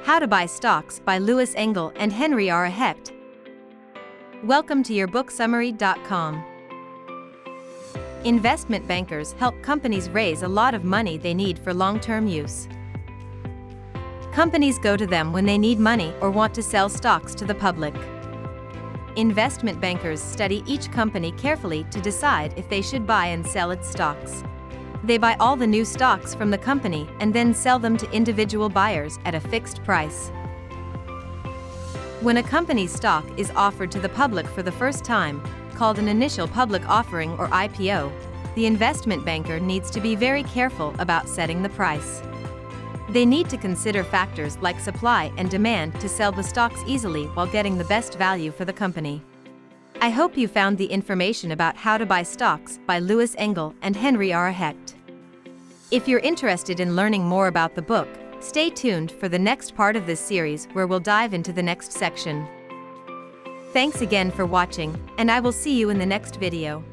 How to Buy Stocks by Engel and Henry R. Hecht. Welcome to YourBookSummary.com. Investment bankers help companies raise a lot of money they need for long-term use. Companies go to them when they need money or want to sell stocks to the public. Investment bankers study each company carefully to decide if they should buy and sell its stocks. They buy all the new stocks from the company and then sell them to individual buyers at a fixed price. When a company's stock is offered to the public for the first time, called an initial public offering or IPO, the investment banker needs to be very careful about setting the price. They need to consider factors like supply and demand to sell the stocks easily while getting the best value for the company. I hope you found the information about How to Buy Stocks by Engel and Henry R. Hecht. If you're interested in learning more about the book, stay tuned for the next part of this series where we'll dive into the next section. Thanks again for watching, and I will see you in the next video.